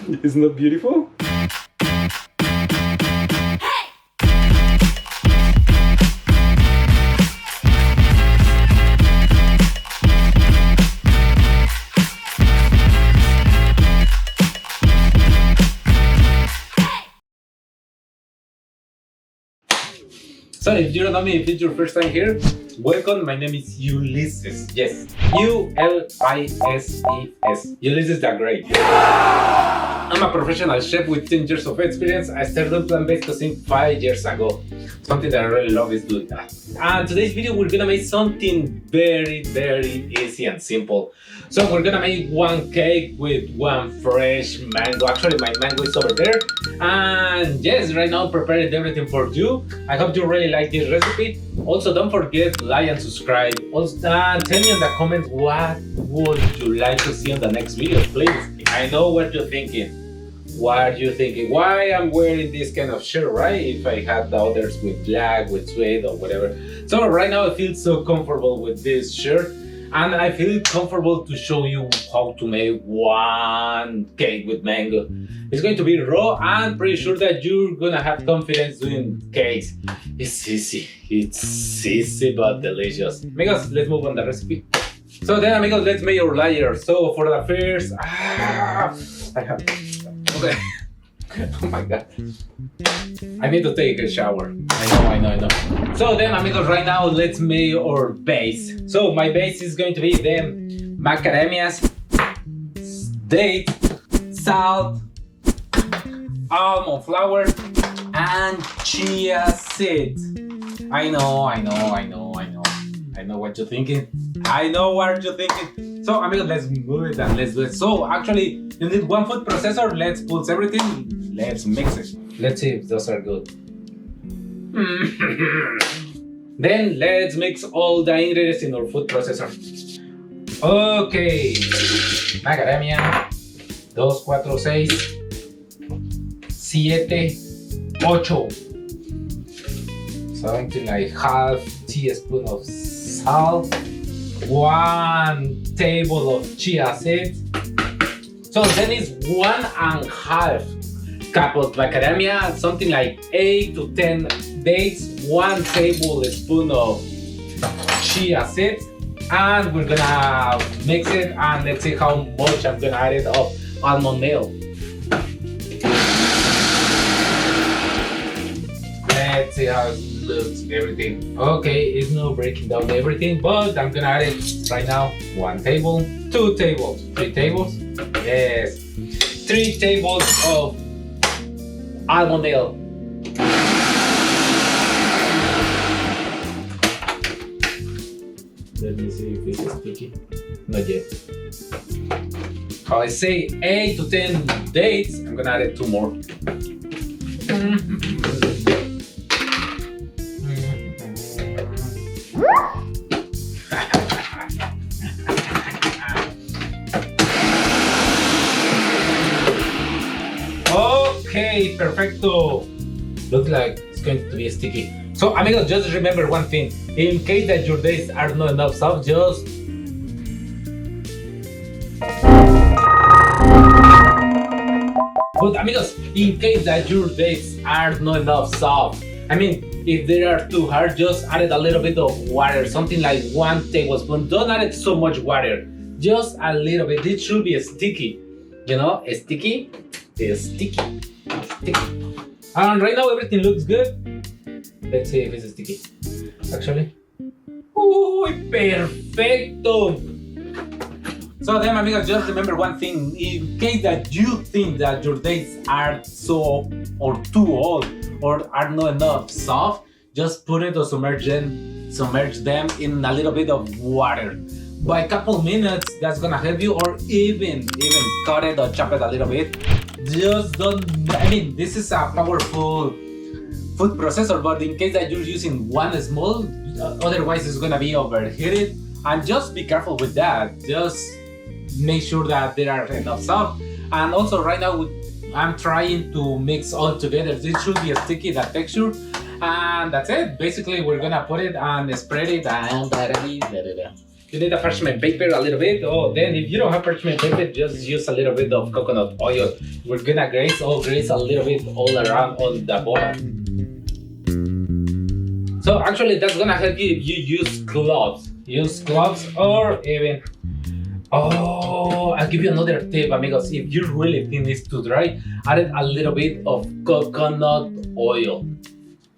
Isn't that beautiful? So if you don't know me, if it's your first time here, welcome. My name is Ulysses. Yes, U-L-I-S-E-S. Ulysses the Great. I'm a professional chef with 10 years of experience. I started plant-based cuisine 5 years ago. Something that I really love is doing that. And today's video, we're gonna make something very easy and simple. So we're gonna make one cake with one fresh mango. Actually, my mango is over there. And yes, right now I prepared everything for you. I hope you really like this recipe. Also, don't forget like and subscribe. Also, tell me in the comments what would you like to see in the next video, please. I know what you're thinking. What are you thinking? Why I'm wearing this kind of shirt, right? If I had the others with black, with suede or whatever. So right now I feel so comfortable with this shirt. And I feel comfortable to show you how to make one cake with mango. It's going to be raw. I'm pretty sure that you're gonna have confidence doing cakes. It's easy but delicious. Amigos, let's move on the recipe. So then, amigos, let's make our layer. So for the first, okay. Oh my god. I need to take a shower. I know. So then, amigos, right now let's make our base. So my base is going to be the macadamias, date, salt, almond flour, and chia seeds. I know what you're thinking. So, amigos, let's move it and let's do it. So, actually, you need one food processor. Let's pulse everything. Let's mix it. Let's see if those are good. Then let's mix all the ingredients in our food processor. Okay. Macadamia. 2, 4, 6, 7, 8. Something like half teaspoon of salt. 1 table of chia seeds. So then it's 1.5 cup of macadamia, something like 8 to 10 dates, 1 tablespoon of chia seeds, and we're gonna mix it and let's see how much I'm gonna add it of almond milk. Let's see how it looks, everything. Okay, it's not breaking down everything, but I'm gonna add it right now. 1 table, 2 tables, 3 tables. Yes, 3 tables of almond milk. Let me see if it's sticky. Not yet. I say 8 to 10 dates. I'm gonna add it 2 more. Okay, perfecto. Looks like it's going to be sticky. So, amigos, just remember one thing. In case that your dates are not enough soft, just But amigos, in case that your dates are not enough soft, I mean, if they are too hard, just add a little bit of water, something like 1 tablespoon. Don't add so much water, just a little bit. It should be sticky, you know, sticky. And right now everything looks good. Let's see if it's sticky. Actually, perfecto. So then, amigos, just remember one thing. In case that you think that your dates are so or too old or are not enough soft, just put it or submerge them in a little bit of water. By a couple minutes, that's gonna help you, or even cut it or chop it a little bit. Just don't, I mean, this is a powerful food processor, but in case that you're using one small, otherwise it's gonna be overheated. And just be careful with that. Just make sure that there are enough salt. And also right now I'm trying to mix all together. This should be sticky, that texture. And that's it. Basically, we're gonna put it and spread it and You need a parchment paper a little bit. Oh, then if you don't have parchment paper, just use a little bit of coconut oil. We're gonna grease a little bit all around on the bottom. So actually that's gonna help you if you use gloves. Use gloves or even, oh, I'll give you another tip, amigos. If you really think it's too dry, add a little bit of coconut oil.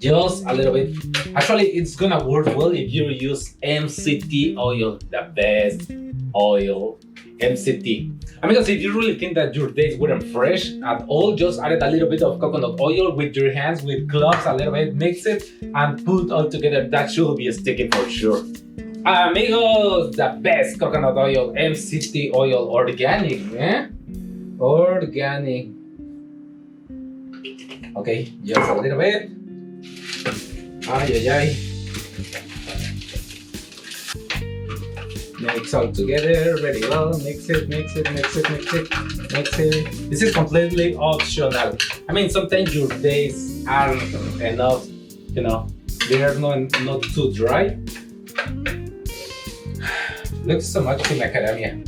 Just a little bit. Actually, it's gonna work well if you use MCT oil, the best oil, MCT. Amigos, if you really think that your days weren't fresh at all, just add a little bit of coconut oil with your hands, with gloves, a little bit, mix it, and put all together. That should be sticky for sure. Amigos, the best coconut oil, MCT oil, organic, eh? Organic. Okay, just a little bit. Ay, ay, ay. Mix all together very well. Mix it, mix it, mix it, mix it, mix it. This is completely optional. I mean, sometimes your days are enough, you know, they are not too dry. Looks so much like macadamia.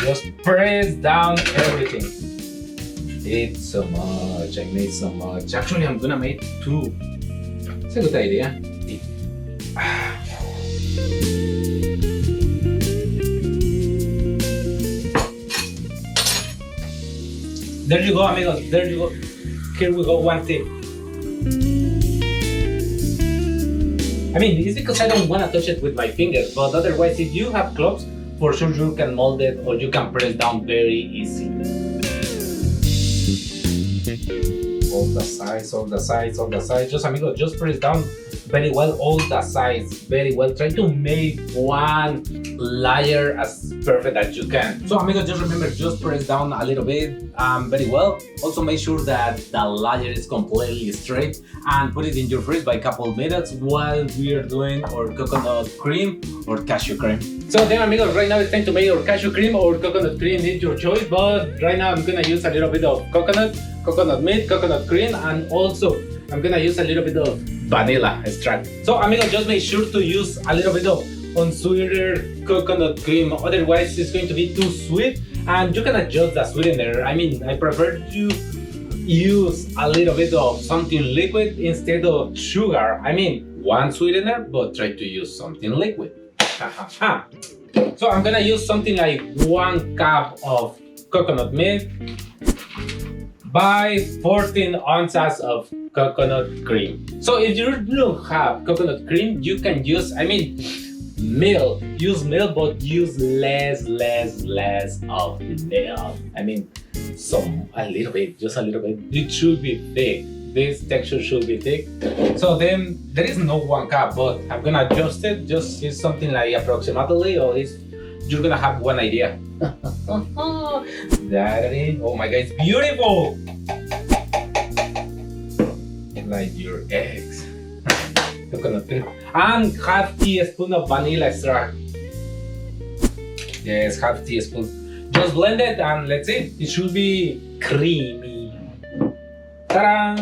Just press down everything. It's so much. I made so much. Actually, I'm gonna make 2. It's a good idea. There you go, amigos. There you go. Here we go. One tip. I mean, it's because I don't want to touch it with my fingers, but otherwise, if you have gloves, for sure you can mold it or you can press down very easy. All the sides, all the sides, all the sides. Just, amigos, just press down very well all the sides, very well. Try to make one layer as perfect as you can. So, amigos, just remember, just press down a little bit very well. Also, make sure that the layer is completely straight and put it in your fridge by a couple of minutes while we are doing our coconut cream or cashew cream. So then, amigos, right now it's time to make our cashew cream or coconut cream. It's your choice, but right now I'm gonna use a little bit of coconut milk, coconut cream, and also I'm gonna use a little bit of vanilla extract. So, amigos, just make sure to use a little bit of unsweetened coconut cream, otherwise it's going to be too sweet, and you can adjust the sweetener. I mean, I prefer to use a little bit of something liquid instead of sugar. I mean, one sweetener, but try to use something liquid. So I'm gonna use something like 1 cup of coconut milk by 14 ounces of coconut cream. So if you don't have coconut cream, you can use, I mean, milk. Use milk, but use less of milk. I mean, a little bit, just a little bit. It should be thick. This texture should be thick. So then there is no 1 cup, but I'm gonna adjust it. Just use something like approximately, or you're gonna have one idea. That is, oh my god, it's beautiful! Like your eggs. Coconut cream. And half teaspoon of vanilla extract. Yes, half teaspoon. Just blend it and let's see. It should be creamy. Ta-da!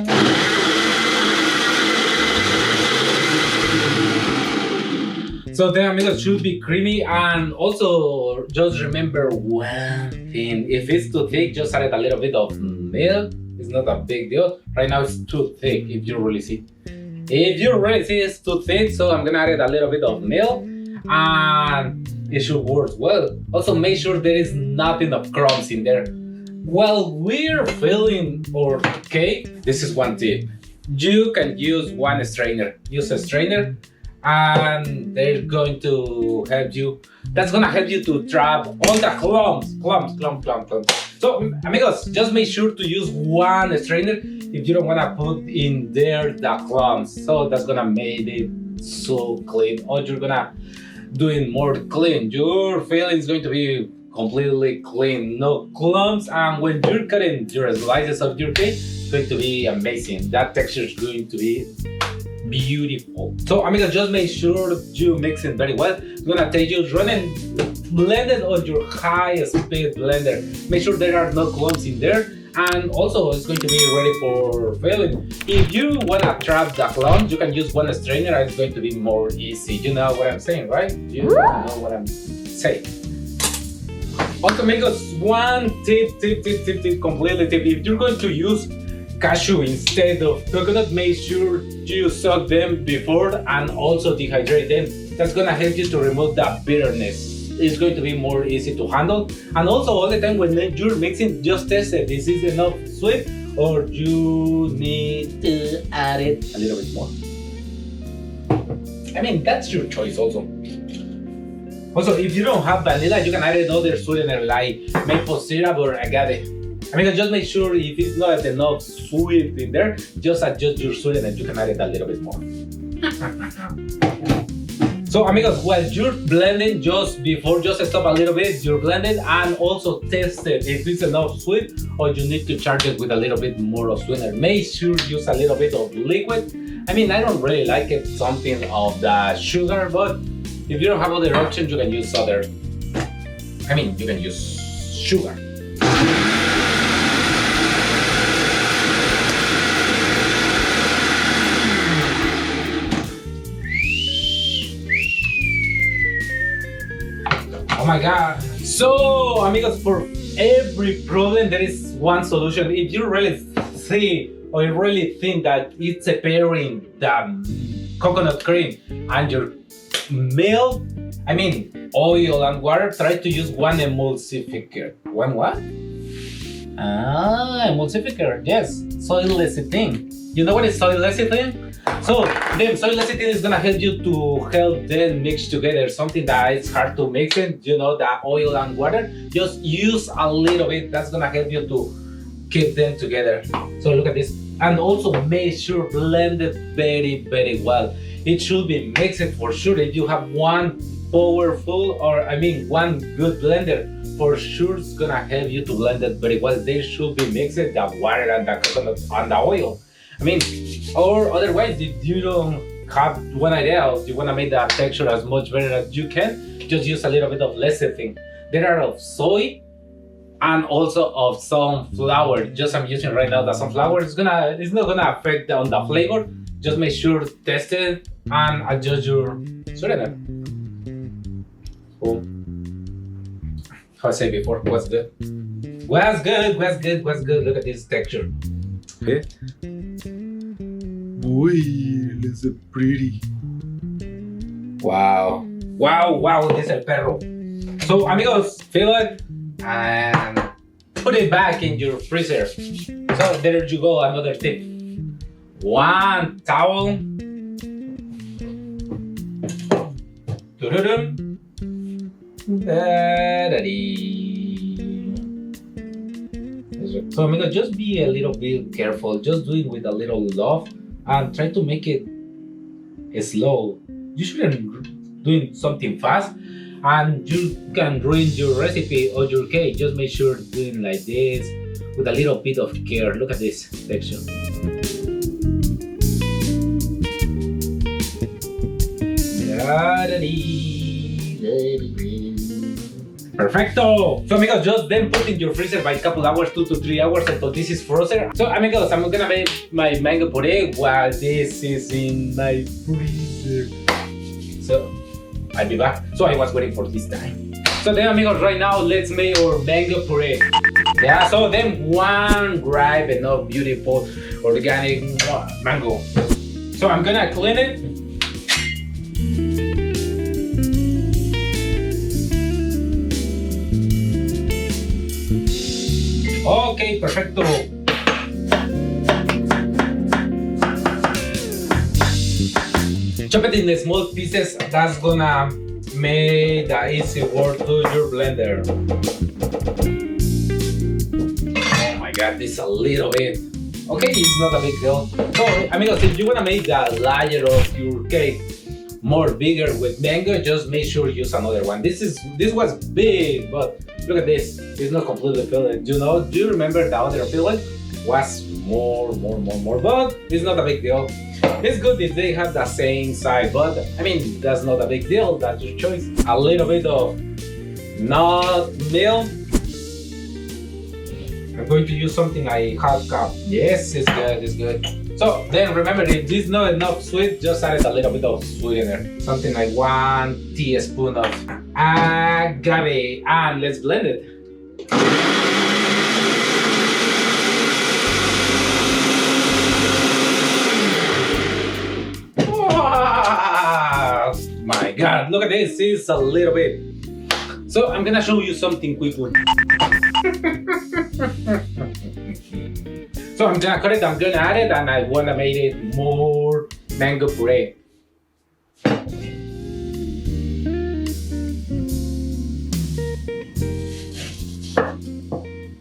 So then, amigos, should be creamy, and also just remember one thing: if it's too thick, just add a little bit of milk. It's not a big deal. Right now it's too thick. If you really see it's too thick, so I'm gonna add a little bit of milk, and it should work well. Also, make sure there is nothing of crumbs in there. While we're filling our cake, this is one tip: you can use one strainer. Use a strainer, and they're going to help you. That's gonna help you to trap all the clumps. So, amigos, just make sure to use one strainer if you don't wanna put in there the clumps. So that's gonna make it so clean, or you're gonna do it more clean. Your filling is going to be completely clean, no clumps, and when you're cutting your slices of your cake, it's going to be amazing. That texture is going to be beautiful. So, amigos, just make sure you mix it very well. I'm gonna take you running, blend it on your high speed blender. Make sure there are no clumps in there, and also it's going to be ready for filling. If you wanna trap the clone, you can use one strainer and it's going to be more easy. You know what I'm saying, right? You know what I'm saying. Also, amigos, one tip, completely tip. If you're going to use cashew instead of coconut, make sure you soak them before and also dehydrate them. That's gonna help you to remove that bitterness. It's going to be more easy to handle. And also all the time when you're mixing, just test it. Is this enough sweet or you need to add it a little bit more? I mean, that's your choice also. Also, if you don't have vanilla, you can add another sweetener like maple syrup or agave. I mean, just make sure if it's not enough sweet in there, just adjust your sweetener. You can add it a little bit more. So, amigos, while you're blending, just stop a little bit. You're blending and also test it if it's enough sweet or you need to charge it with a little bit more of sweetener. Make sure you use a little bit of liquid. I mean, I don't really like it, something of the sugar, but if you don't have other options, you can use other. I mean, you can use sugar. Oh my god. So, amigos, for every problem there is one solution. If you really see or you really think that it's a pairing the coconut cream and your milk, I mean oil and water, try to use one emulsifier. One what? Emulsifier, yes. Soy lecithin. You know what is soy lecithin? So then soy lecithin is gonna help you to help them mix together. Something that is hard to mix it, you know, the oil and water. Just use a little bit. That's gonna help you to keep them together. So look at this. And also make sure blend it very well. It should be mixed for sure. If you have one powerful one good blender, for sure it's gonna help you to blend it very well. They should be mixed, the water and the coconut and the oil. I mean, or otherwise, if you don't have one idea, if you want to make the texture as much better as you can, just use a little bit of lecithin. There are of soy and also of sunflower. Just I'm using right now the sunflower. It's not gonna affect on the flavor. Just make sure test it and adjust your sweetener. Cool. How I said before, what's good? What's good? Look at this texture. Okay. Boy, it's pretty. Wow, this is el perro. So, amigos, fill it and put it back in your freezer. So, there you go, another tip. One towel. So, amigos, just be a little bit careful. Just do it with a little love and try to make it slow. You shouldn't do something fast and you can ruin your recipe or your cake. Just make sure doing like this with a little bit of care. Look at this texture. Perfecto! So amigos, just then put in your freezer by a couple hours, 2 to 3 hours until this is frozen. So amigos, I'm gonna make my mango puree while this is in my freezer. So I'll be back. So I was waiting for this time. So then amigos, right now let's make our mango puree. Yeah, so then one ripe enough beautiful organic mango. So I'm gonna clean it. Okay, perfecto. Chop it in the small pieces. That's gonna make the easy work to your blender. Oh my god, this is a little bit. Okay, it's not a big deal. So, amigos, if you wanna make the layer of your cake more bigger with mango, just make sure you use another one. This was big, but look at this. It's not completely filled. You know, do you remember the other filling was more, but it's not a big deal. It's good if they have the same size, but I mean, that's not a big deal. That's your choice. A little bit of nut milk. I'm going to use something like half cup. Yes, it's good, it's good. So then remember, if this is not enough sweet, just add a little bit of sweetener. Something like 1 teaspoon of agave, and let's blend it. Oh my God, look at this, it's a little bit. So I'm gonna show you something quickly. So I'm gonna cut it, I'm gonna add it, and I wanna make it more mango puree.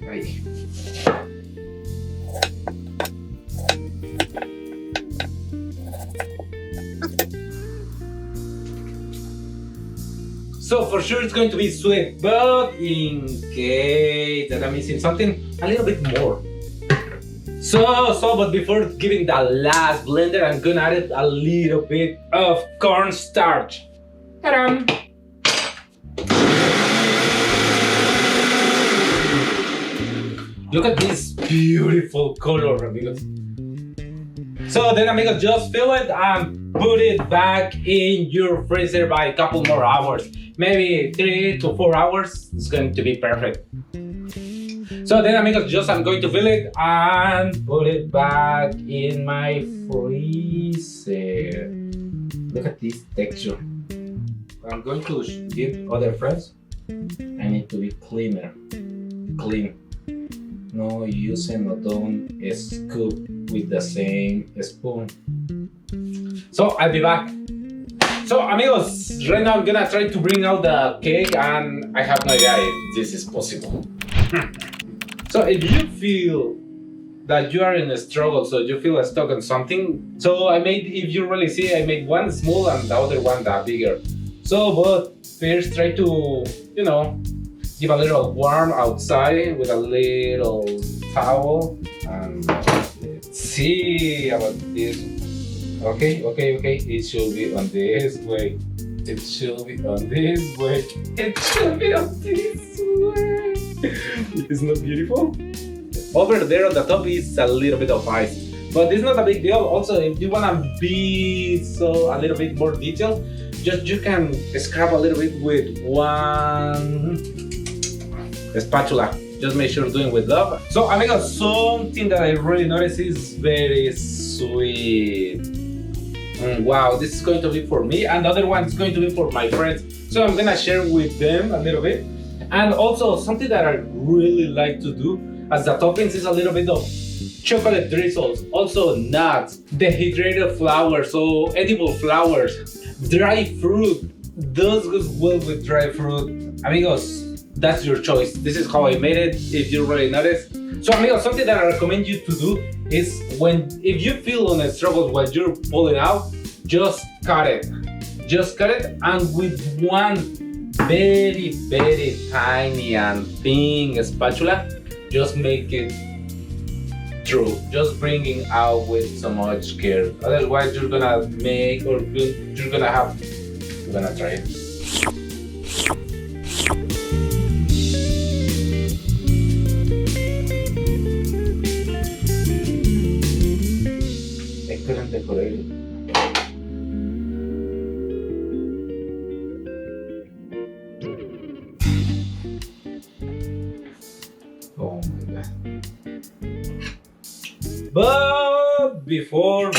Right. So for sure it's going to be sweet, but in case that I'm missing something, a little bit more. But before giving the last blender, I'm gonna add a little bit of cornstarch. Ta-da! Look at this beautiful color, amigos. So then, amigos, just fill it and put it back in your freezer by a couple more hours. Maybe 3 to 4 hours. It's going to be perfect. So then, amigos, I'm going to fill it and put it back in my freezer. Look at this texture. I'm going to give other friends. I need to be clean. No using or don't scoop with the same spoon. So I'll be back. So amigos, right now I'm gonna try to bring out the cake, and I have no idea if this is possible. So if you feel that you are in a struggle, so you feel stuck on something, so if you really see, I made one small and the other one the bigger. So but first try to, give a little warm outside with a little towel, and let's see about this. Okay, it should be on this way. It should be on this way. It should be on this way. Isn't that beautiful? Over there on the top is a little bit of ice, but it's not a big deal. Also, if you wanna be a little bit more detailed, you can scrub a little bit with one spatula. Just make sure you're doing with love. So amigos, something that I really noticed is very sweet. Wow, this is going to be for me, and the other one is going to be for my friends. So I'm gonna share with them a little bit. And also something that I really like to do as the toppings is a little bit of chocolate drizzles, also nuts, dehydrated flour, so edible flowers, dry fruit. Those goes well with dry fruit. Amigos, that's your choice. This is how I made it, if you really notice. So amigos, something that I recommend you to do is if you feel on a struggle while you're pulling out, just cut it. Just cut it, and with one very tiny and thin spatula, just make it through. Just bringing out with so much care. Otherwise, you're gonna try it. I couldn't decorate it. Oh my God. But before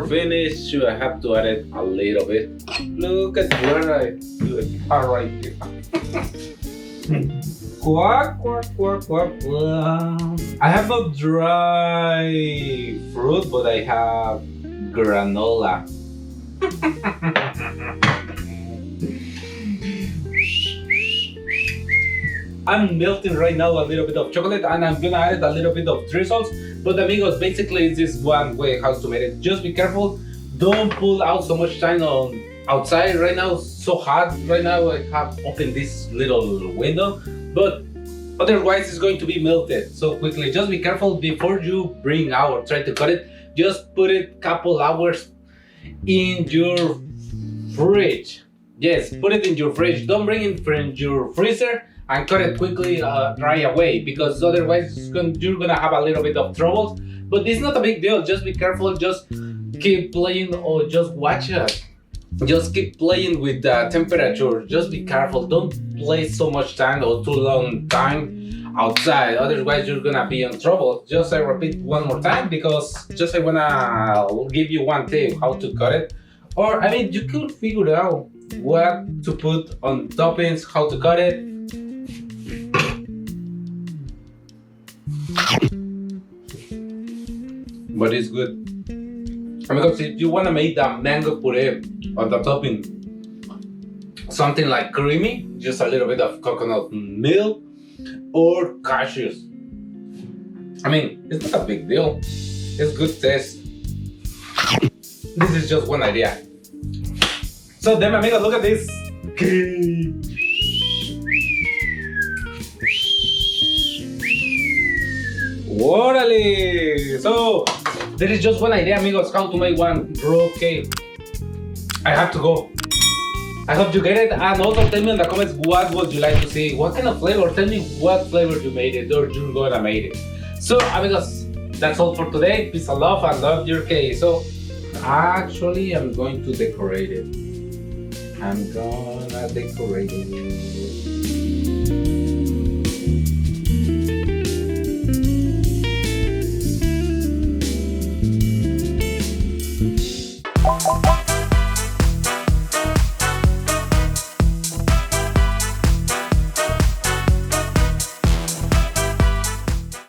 finish, I have to add it a little bit. Look at where I do it. Alright. Quack. I have no dry fruit, but I have granola. I'm melting right now a little bit of chocolate, and I'm gonna add a little bit of drizzles. But amigos, basically it's this one way how to make it. Just be careful, don't pull out so much time on outside right now. So hot right now. I have opened this little window, but otherwise it's going to be melted so quickly. Just be careful before you bring out or try to cut it. Just put it couple hours in your fridge. Yes, put it in your fridge. Don't bring it from your freezer and cut it quickly right away, because otherwise you're gonna have a little bit of trouble. But it's not a big deal. Just be careful. Just keep playing or just watch it. Just keep playing with the temperature. Just be careful. Don't play so much time or too long time outside. Otherwise, you're gonna be in trouble. Just I repeat one more time, because just I wanna give you one tip how to cut it. Or I mean, you could figure out what to put on toppings, how to cut it. But it's good. Because if you wanna make that mango puree on the topping something like creamy, just a little bit of coconut milk or cashews. I mean, it's not a big deal. It's good taste. This is just one idea. So then, amigos, look at this cake. Orale! So there is just one idea, amigos, how to make one raw cake. I have to go. I hope you get it, and also tell me in the comments what would you like to see, what kind of flavor. Tell me what flavor you made it or you're gonna make it. So amigos, that's all for today. Peace and love, and love your cake. So actually, I'm going to decorate it. I'm gonna decorate it.